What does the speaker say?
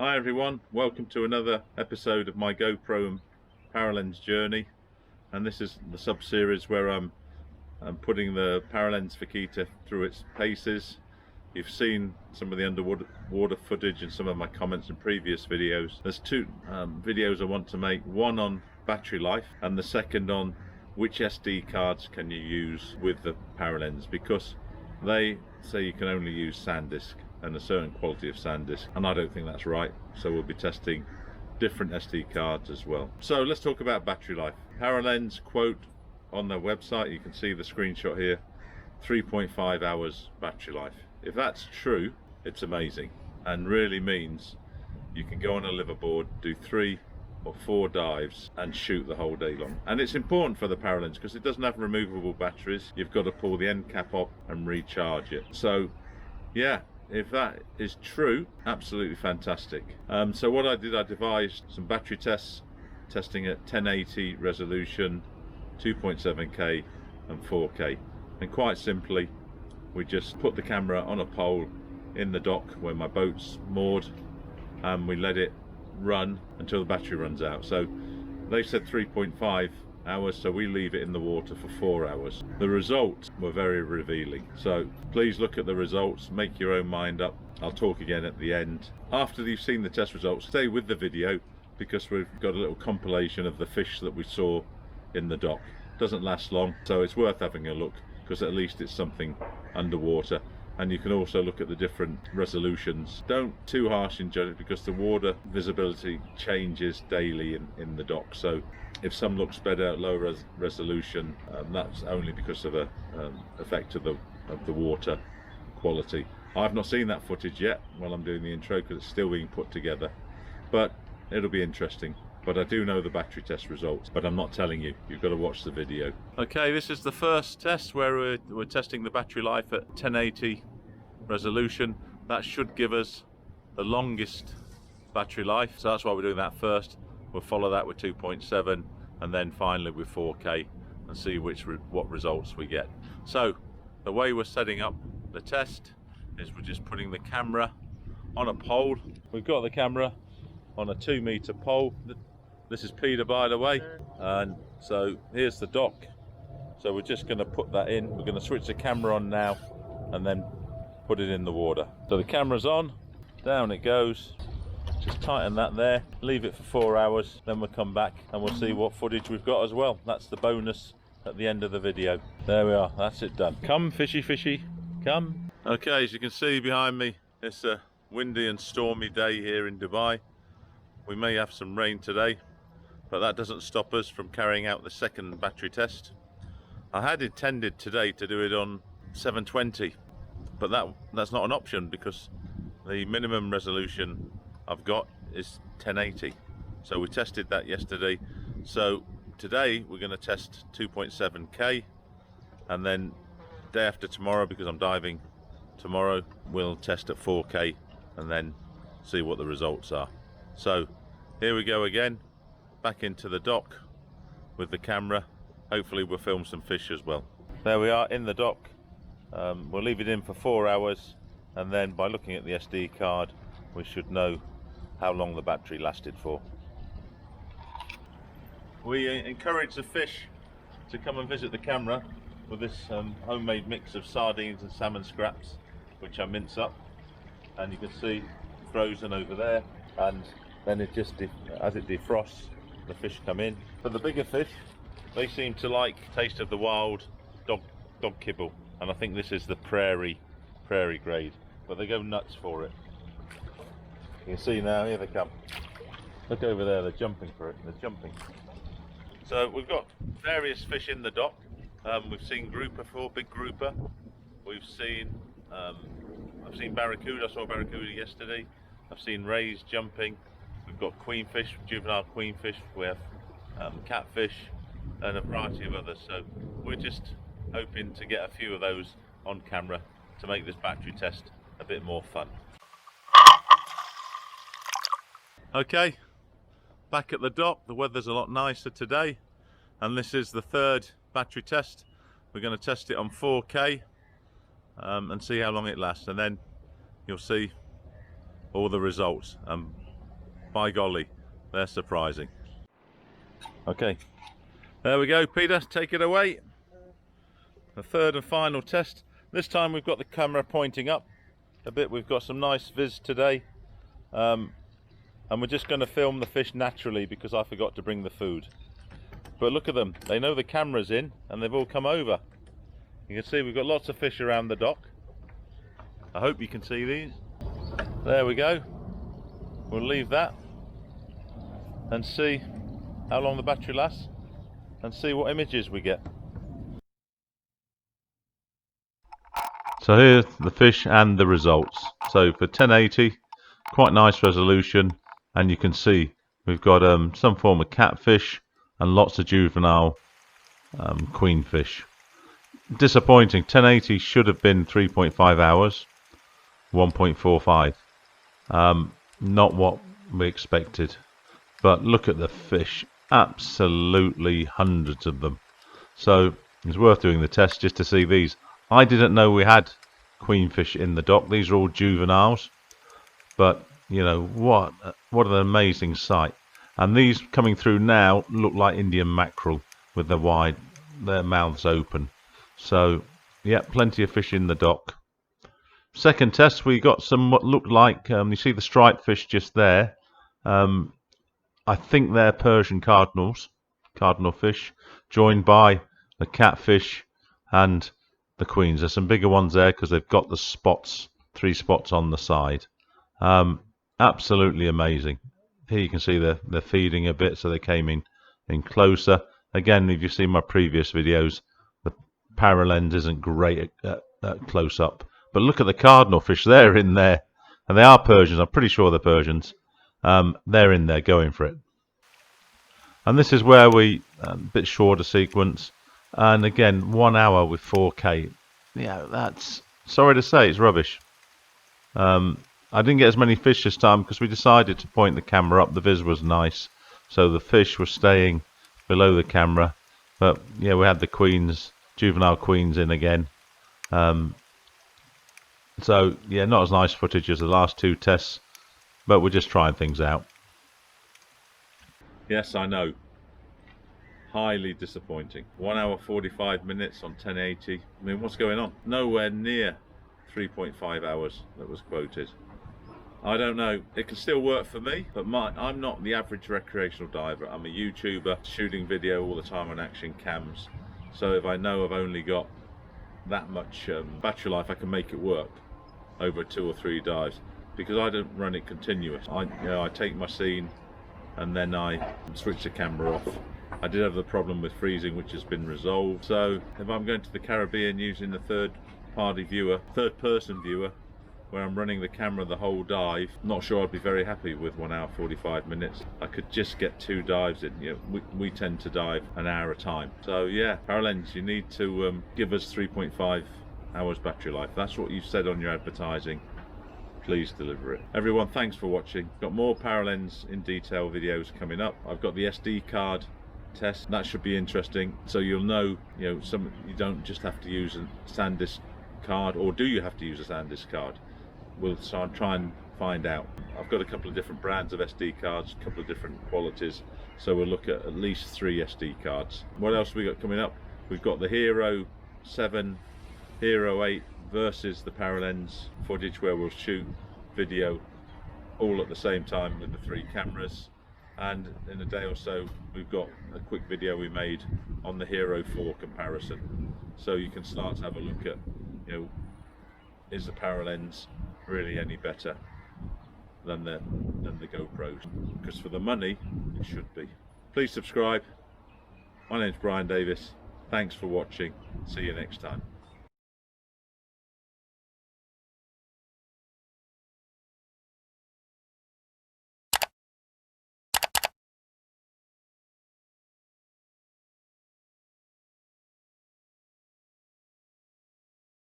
Hi everyone, welcome to another episode of my GoPro and Paralenz journey, and this is the sub-series where I'm putting the Paralenz Vaquita through its paces. You've seen some of the underwater footage in some of my comments in previous videos. There's two videos I want to make, one on battery life and the second on which SD cards can you use with the Paralenz, because they say you can only use Sandisk and a certain quality of Sandisk, and I don't think that's right, so we'll be testing different SD cards as well. So let's talk about battery life. Paralenz quote on their website, you can see the screenshot here, 3.5 hours battery life. If that's true, it's amazing and really means you can go on a liverboard, do 3 or 4 dives and shoot the whole day long. And it's important for the Paralenz because it doesn't have removable batteries. You've got to pull the end cap off and recharge it. So yeah, if that is true, absolutely fantastic. So what I did, I devised some battery tests, testing at 1080 resolution, 2.7K and 4K. And quite simply, we just put the camera on a pole in the dock where my boat's moored, and we let it run until the battery runs out. So they said 3.5 hours, so we leave it in the water for 4 hours. The results were very revealing, so please look at the results, make your own mind up. I'll talk again at the end. After you've seen the test results, stay with the video because we've got a little compilation of the fish that we saw in the dock. Doesn't last long, so it's worth having a look because at least it's something underwater. And you can also look at the different resolutions. Don't too harsh in judge it because the water visibility changes daily in the dock. So if some looks better at lower resolution, that's only because of a effect of the water quality. I've not seen that footage yet while I'm doing the intro because it's still being put together, but it'll be interesting. But I do know the battery test results, but I'm not telling you. You've got to watch the video. Okay, this is the first test where we're testing the battery life at 1080 resolution. That should give us the longest battery life, so that's why we're doing that first. We'll follow that with 2.7 and then finally with 4K and see what results we get. So the way we're setting up the test is we're just putting the camera on a pole. We've got the camera on a 2-meter pole. This is Peter, by the way, and so here's the dock. So we're just going to put that in. We're going to switch the camera on now and then put it in the water. So the camera's on, down it goes. Just tighten that there, leave it for 4 hours, then we'll come back and we'll see what footage we've got as well. That's the bonus at the end of the video. There we are, that's it done. Come fishy fishy, come. Okay, as you can see behind me, it's a windy and stormy day here in Dubai. We may have some rain today, but that doesn't stop us from carrying out the second battery test. I had intended today to do it on 720, but that's not an option because the minimum resolution I've got is 1080. So we tested that yesterday. So today we're going to test 2.7K, and then day after tomorrow, because I'm diving tomorrow, we'll test at 4K and then see what the results are. So here we go again, back into the dock with the camera. Hopefully we'll film some fish as well. There we are in the dock. We'll leave it in for 4 hours, and then by looking at the SD card we should know how long the battery lasted for. We encourage the fish to come and visit the camera with this homemade mix of sardines and salmon scraps, which I mince up, and you can see frozen over there, and then it just as it defrosts, the fish come in. For the bigger fish, they seem to like taste of the wild dog kibble, and I think this is the prairie grade, but they go nuts for it. You can see now, here they come. Look over there, they're jumping for it, they're jumping. So we've got various fish in the dock. We've seen grouper before, big grouper. We've seen, I've seen barracuda, I saw barracuda yesterday. I've seen rays jumping. We've got queenfish, juvenile queenfish. We have catfish and a variety of others. So we're just hoping to get a few of those on camera to make this battery test a bit more fun. Okay, back at the dock. The weather's a lot nicer today, and this is the third battery test. We're going to test it on 4K and see how long it lasts, and then you'll see all the results. by golly, they're surprising. Okay, there we go, Peter, take it away. The third and final test. This time we've got the camera pointing up a bit. We've got some nice viz today, and we're just going to film the fish naturally because I forgot to bring the food. But look at them, they know the camera's in and they've all come over. You can see we've got lots of fish around the dock. I hope you can see these. There we go. We'll leave that and see how long the battery lasts and see what images we get. So here's the fish and the results. So for 1080, quite nice resolution, and you can see we've got some form of catfish and lots of juvenile queenfish. Disappointing, 1080 should have been 3.5 hours, 1.45. Not what we expected, but look at the fish, absolutely hundreds of them. So it's worth doing the test just to see these. I didn't know we had queenfish in the dock. These are all juveniles, but you know what an amazing sight. And these coming through now look like Indian mackerel with their mouths open. So yeah, plenty of fish in the dock. Second test, we got some what looked like, you see the striped fish just there. I think they're Persian cardinal fish, joined by the catfish and the queens. There's some bigger ones there because they've got the spots, 3 spots on the side. Absolutely amazing. Here you can see they're feeding a bit, so they came in closer. Again, if you've seen my previous videos, the Paralenz isn't great at close up. But look at the cardinal fish, they're in there. And they are Persians, I'm pretty sure they're Persians. They're in there going for it. And this is where we, a bit shorter sequence. And again, 1 hour with 4K. Yeah, that's, sorry to say, it's rubbish. I didn't get as many fish this time because we decided to point the camera up. The viz was nice, so the fish were staying below the camera. But yeah, we had the queens, juvenile queens in again. So yeah, not as nice footage as the last 2 tests, but we're just trying things out. Yes, I know. Highly disappointing. 1 hour 45 minutes on 1080. I mean, what's going on? Nowhere near 3.5 hours that was quoted. I don't know. It can still work for me, but I'm not the average recreational diver. I'm a YouTuber shooting video all the time on action cams. So if I know I've only got that much battery life, I can make it work over 2 or 3 dives because I don't run it continuous. I take my scene and then I switch the camera off. I did have the problem with freezing, which has been resolved. So if I'm going to the Caribbean using the third person viewer, where I'm running the camera the whole dive, not sure I'd be very happy with 1 hour 45 minutes. I could just get 2 dives in. You know, we tend to dive an hour a time. So yeah, Paralenz, you need to give us 3.5 hours battery life. That's what you said on your advertising. Please deliver it. Everyone, thanks for watching. Got more Paralenz in detail videos coming up. I've got the SD card test. That should be interesting. So you'll know, you don't just have to use a Sandisk card, or do you have to use a Sandisk card? We'll try and find out. I've got a couple of different brands of SD cards, a couple of different qualities, so we'll look at least 3 SD cards. What else have we got coming up? We've got the Hero 7, Hero 8 versus the Paralenz footage, where we'll shoot video all at the same time with the 3 cameras. And in a day or so, we've got a quick video we made on the Hero 4 comparison, so you can start to have a look at, is the Paralenz really any better than the GoPros? Because for the money, it should be. Please subscribe. My name's Brian Davis. Thanks for watching. See you next time.